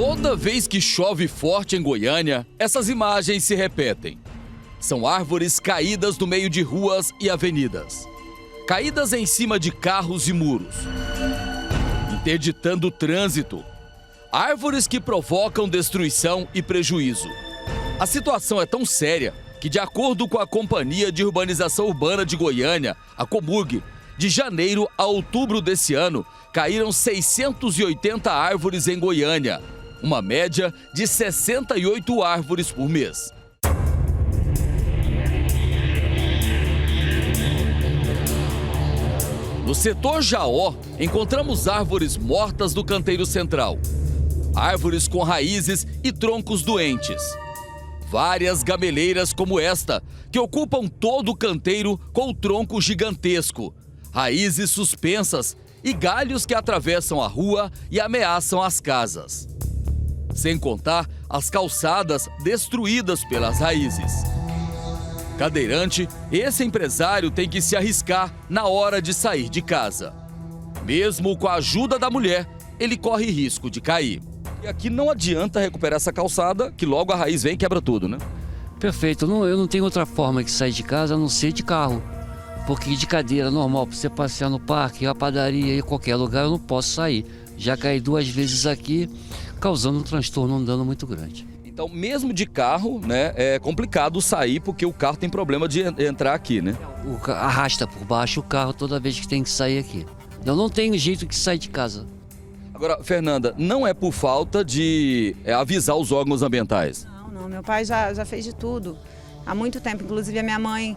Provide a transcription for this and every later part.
Toda vez que chove forte em Goiânia, essas imagens se repetem. São árvores caídas no meio de ruas e avenidas. Caídas em cima de carros e muros. Interditando o trânsito. Árvores que provocam destruição e prejuízo. A situação é tão séria que, de acordo com a Companhia de Urbanização Urbana de Goiânia, a Comurg, de janeiro a outubro desse ano, caíram 680 árvores em Goiânia. Uma média de 68 árvores por mês. No setor Jaó, encontramos árvores mortas do canteiro central. Árvores com raízes e troncos doentes. Várias gameleiras como esta, que ocupam todo o canteiro com o tronco gigantesco. Raízes suspensas e galhos que atravessam a rua e ameaçam as casas. Sem contar as calçadas destruídas pelas raízes. Cadeirante, esse empresário tem que se arriscar na hora de sair de casa. Mesmo com a ajuda da mulher, ele corre risco de cair. E aqui não adianta recuperar essa calçada, que logo a raiz vem e quebra tudo, né? Perfeito. Eu não tenho outra forma de sair de casa a não ser de carro. Porque de cadeira normal, para você passear no parque, a padaria, em qualquer lugar, eu não posso sair. Já caí 2 vezes aqui, causando um transtorno, um dano muito grande. Então, mesmo de carro, né, é complicado sair porque o carro tem problema de entrar aqui, né? Arrasta por baixo o carro toda vez que tem que sair aqui. Eu não tenho jeito de sair de casa. Agora, Fernanda, não é por falta de avisar os órgãos ambientais? Não. Meu pai já fez de tudo. Há muito tempo, inclusive a minha mãe,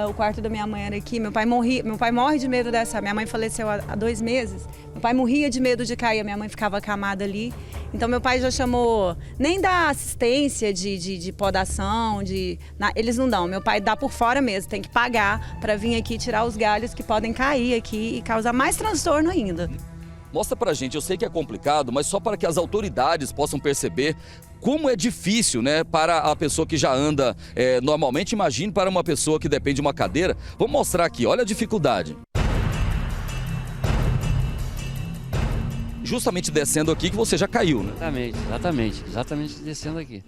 o quarto da minha mãe era aqui. Meu pai morre de medo dessa. Minha mãe faleceu há 2 meses. Meu pai morria de medo de cair, a minha mãe ficava acamada ali. Então meu pai já chamou, nem da assistência de podação, eles não dão. Meu pai dá por fora mesmo, tem que pagar para vir aqui tirar os galhos que podem cair aqui e causar mais transtorno ainda. Mostra pra gente, eu sei que é complicado, mas só para que as autoridades possam perceber como é difícil, né, para a pessoa que já anda normalmente. Imagine para uma pessoa que depende de uma cadeira. Vamos mostrar aqui, olha a dificuldade. Justamente descendo aqui que você já caiu, né? Exatamente descendo aqui.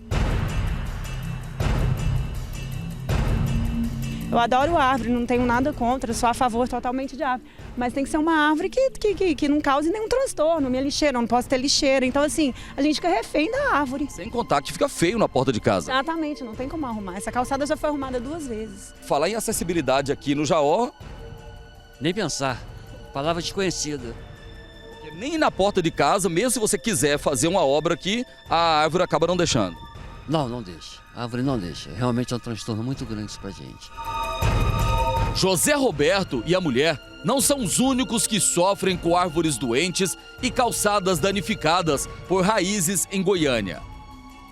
Eu adoro árvore, não tenho nada contra, sou a favor totalmente de árvore. Mas tem que ser uma árvore que não cause nenhum transtorno. Minha lixeira, eu não posso ter lixeira. Então, assim, a gente fica refém da árvore. Sem contar que fica feio na porta de casa. Exatamente, não tem como arrumar. Essa calçada já foi arrumada 2 vezes. Falar em acessibilidade aqui no Jaó... Nem pensar. Palavra desconhecida. Nem na porta de casa, mesmo se você quiser fazer uma obra aqui, a árvore acaba não deixando. Não deixa. A árvore não deixa. Realmente é um transtorno muito grande isso pra gente. José Roberto e a mulher não são os únicos que sofrem com árvores doentes e calçadas danificadas por raízes em Goiânia.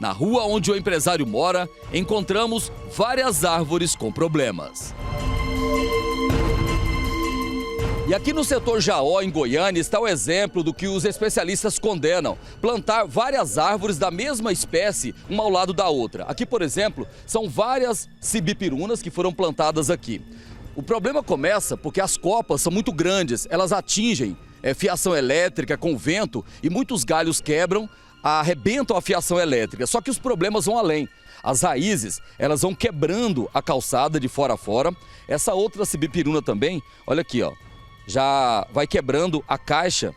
Na rua onde o empresário mora, encontramos várias árvores com problemas. E aqui no setor Jaó, em Goiânia, está o exemplo do que os especialistas condenam: plantar várias árvores da mesma espécie, uma ao lado da outra. Aqui, por exemplo, são várias cibipirunas que foram plantadas aqui. O problema começa porque as copas são muito grandes, elas atingem fiação elétrica com vento e muitos galhos quebram, arrebentam a fiação elétrica. Só que os problemas vão além. As raízes, elas vão quebrando a calçada de fora a fora. Essa outra cibipiruna também, olha aqui, ó. Já vai quebrando a caixa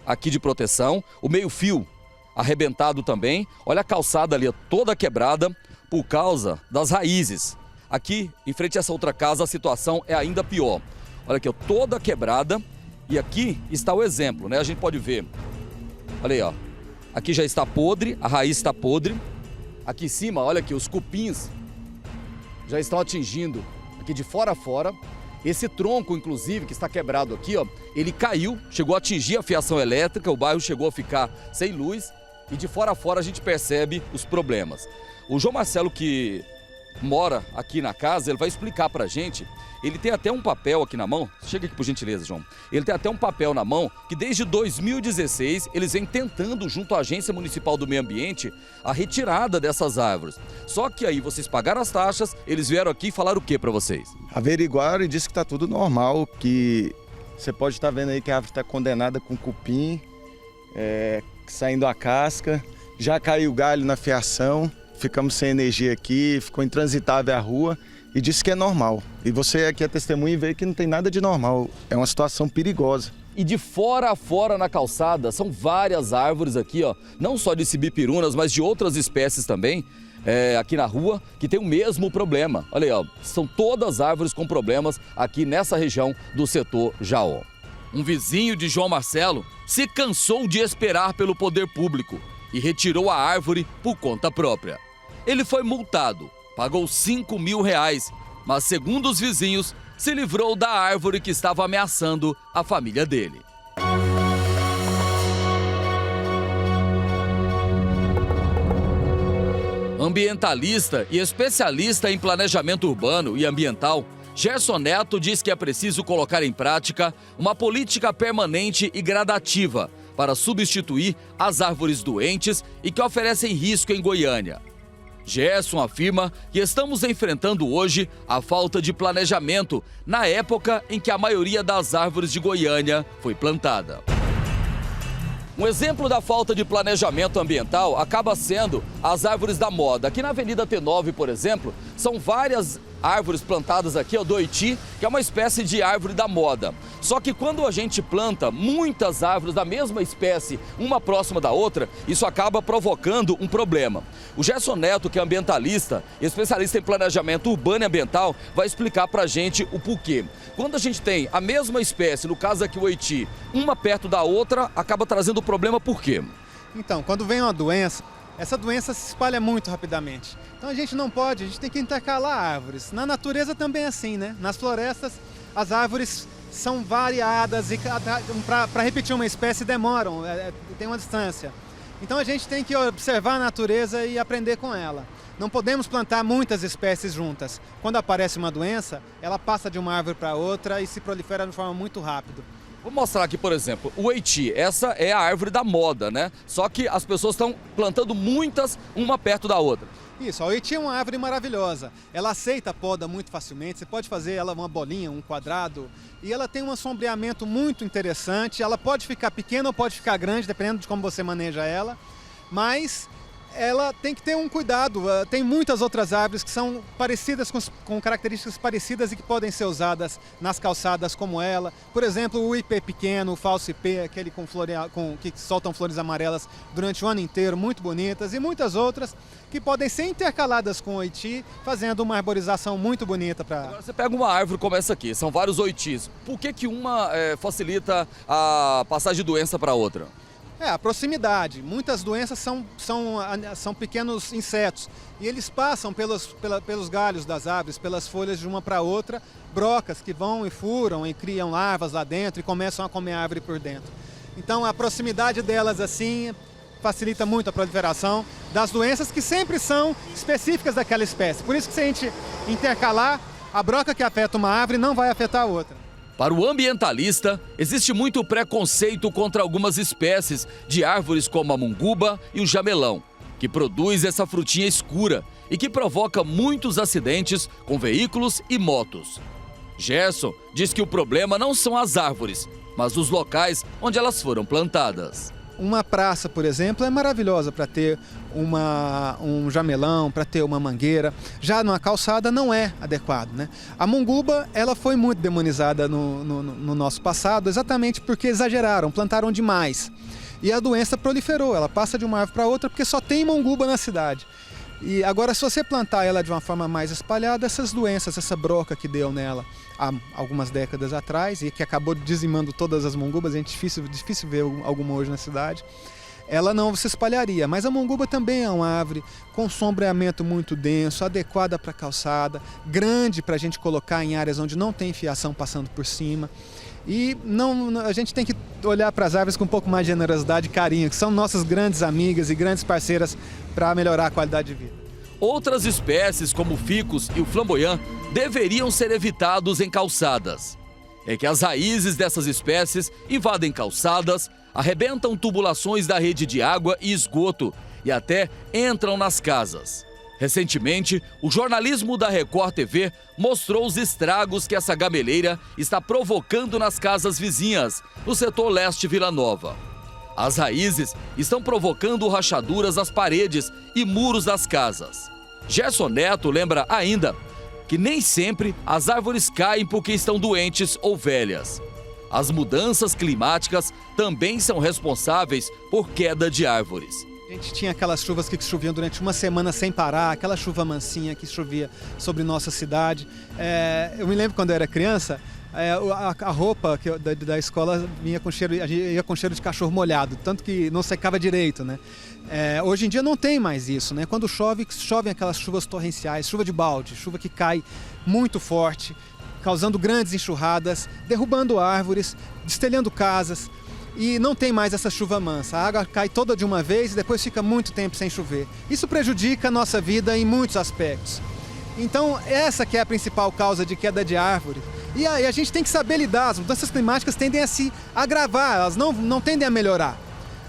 aqui de proteção, o meio-fio arrebentado também. Olha a calçada ali, toda quebrada por causa das raízes. Aqui, em frente a essa outra casa, a situação é ainda pior. Olha aqui, ó, toda quebrada. E aqui está o exemplo, né? A gente pode ver. Olha aí, ó. Aqui já está podre, a raiz está podre. Aqui em cima, olha aqui, os cupins já estão atingindo aqui de fora a fora. Esse tronco, inclusive, que está quebrado aqui, ó, ele caiu, chegou a atingir a fiação elétrica, o bairro chegou a ficar sem luz e de fora a fora a gente percebe os problemas. O João Marcelo, que mora aqui na casa, ele vai explicar pra gente. Ele tem até um papel aqui na mão. Chega aqui por gentileza, João. Ele tem até um papel na mão que desde 2016 eles vêm tentando, junto à Agência Municipal do Meio Ambiente, a retirada dessas árvores. Só que aí vocês pagaram as taxas, eles vieram aqui e falaram o que pra vocês? Averiguaram e disse que tá tudo normal, que você pode estar vendo aí que a árvore está condenada com cupim, saindo a casca, já caiu galho na fiação, ficamos sem energia aqui, ficou intransitável a rua e disse que é normal. E você aqui é testemunha e vê que não tem nada de normal, é uma situação perigosa. E de fora a fora na calçada, são várias árvores aqui, ó, não só de cibipirunas, mas de outras espécies também, aqui na rua, que tem o mesmo problema. Olha aí, ó, são todas árvores com problemas aqui nessa região do setor Jaó. Um vizinho de João Marcelo se cansou de esperar pelo poder público e retirou a árvore por conta própria. Ele foi multado, pagou R$5.000, mas segundo os vizinhos, se livrou da árvore que estava ameaçando a família dele. Ambientalista e especialista em planejamento urbano e ambiental, Gerson Neto diz que é preciso colocar em prática uma política permanente e gradativa para substituir as árvores doentes e que oferecem risco em Goiânia. Gerson afirma que estamos enfrentando hoje a falta de planejamento na época em que a maioria das árvores de Goiânia foi plantada. Um exemplo da falta de planejamento ambiental acaba sendo as árvores da moda. Aqui na Avenida T9, por exemplo, são várias árvores plantadas aqui, ó, do Oiti, que é uma espécie de árvore da moda. Só que quando a gente planta muitas árvores da mesma espécie, uma próxima da outra, isso acaba provocando um problema. O Gerson Neto, que é ambientalista, especialista em planejamento urbano e ambiental, vai explicar pra gente o porquê. Quando a gente tem a mesma espécie, no caso aqui o Oiti, uma perto da outra, acaba trazendo problema por quê? Então, quando vem uma doença, essa doença se espalha muito rapidamente. Então a gente não pode, a gente tem que intercalar árvores. Na natureza também é assim, né? Nas florestas, as árvores são variadas e para repetir uma espécie demoram, tem uma distância. Então a gente tem que observar a natureza e aprender com ela. Não podemos plantar muitas espécies juntas. Quando aparece uma doença, ela passa de uma árvore para outra e se prolifera de forma muito rápida. Vou mostrar aqui, por exemplo, o Oiti. Essa é a árvore da moda, né? Só que as pessoas estão plantando muitas, uma perto da outra. Isso, a Oiti é uma árvore maravilhosa. Ela aceita a poda muito facilmente, você pode fazer ela uma bolinha, um quadrado, e ela tem um sombreamento muito interessante. Ela pode ficar pequena ou pode ficar grande, dependendo de como você maneja ela, mas ela tem que ter um cuidado. Tem muitas outras árvores que são parecidas, com características parecidas e que podem ser usadas nas calçadas como ela. Por exemplo, o ipê pequeno, o falso ipê, aquele que soltam flores amarelas durante o ano inteiro, muito bonitas, e muitas outras que podem ser intercaladas com o Oiti, fazendo uma arborização muito bonita. Agora você pega uma árvore como essa aqui, são vários Oitis. Por que uma facilita a passagem de doença para outra? A proximidade. Muitas doenças são pequenos insetos e eles passam pelos galhos das árvores, pelas folhas de uma para outra, brocas que vão e furam e criam larvas lá dentro e começam a comer a árvore por dentro. Então a proximidade delas assim facilita muito a proliferação das doenças que sempre são específicas daquela espécie. Por isso que se a gente intercalar, a broca que afeta uma árvore não vai afetar a outra. Para o ambientalista, existe muito preconceito contra algumas espécies de árvores como a munguba e o jamelão, que produz essa frutinha escura e que provoca muitos acidentes com veículos e motos. Gerson diz que o problema não são as árvores, mas os locais onde elas foram plantadas. Uma praça, por exemplo, é maravilhosa para ter um jamelão, para ter uma mangueira. Já numa calçada não é adequado, né? A munguba, ela foi muito demonizada no nosso passado, exatamente porque exageraram, plantaram demais. E a doença proliferou, ela passa de uma árvore para outra porque só tem munguba na cidade. E agora, se você plantar ela de uma forma mais espalhada, essas doenças, essa broca que deu nela há algumas décadas atrás e que acabou dizimando todas as mungubas, é difícil ver alguma hoje na cidade, ela não se espalharia. Mas a munguba também é uma árvore com sombreamento muito denso, adequada para calçada, grande para a gente colocar em áreas onde não tem fiação passando por cima. E a gente tem que olhar para as árvores com um pouco mais de generosidade e carinho, que são nossas grandes amigas e grandes parceiras para melhorar a qualidade de vida. Outras espécies, como o ficus e o flamboyant, deveriam ser evitados em calçadas. É que as raízes dessas espécies invadem calçadas, arrebentam tubulações da rede de água e esgoto e até entram nas casas. Recentemente, o jornalismo da Record TV mostrou os estragos que essa gameleira está provocando nas casas vizinhas, no setor leste Vila Nova. As raízes estão provocando rachaduras nas paredes e muros das casas. Gerson Neto lembra ainda que nem sempre as árvores caem porque estão doentes ou velhas. As mudanças climáticas também são responsáveis por queda de árvores. A gente tinha aquelas chuvas que choviam durante uma semana sem parar, aquela chuva mansinha que chovia sobre nossa cidade. Eu me lembro quando eu era criança, a roupa da escola ia com cheiro de cachorro molhado, tanto que não secava direito, né? Hoje em dia não tem mais isso, né? Quando chovem aquelas chuvas torrenciais, chuva de balde, chuva que cai muito forte, causando grandes enxurradas, derrubando árvores, destelhando casas. E não tem mais essa chuva mansa. A água cai toda de uma vez e depois fica muito tempo sem chover. Isso prejudica a nossa vida em muitos aspectos. Então, essa que é a principal causa de queda de árvore. E a gente tem que saber lidar. As mudanças climáticas tendem a se agravar, elas não tendem a melhorar.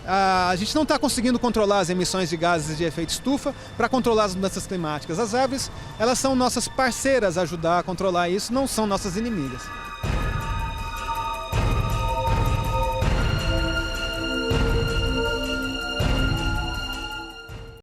A gente não está conseguindo controlar as emissões de gases de efeito estufa para controlar as mudanças climáticas. As árvores, elas são nossas parceiras a ajudar a controlar isso, não são nossas inimigas.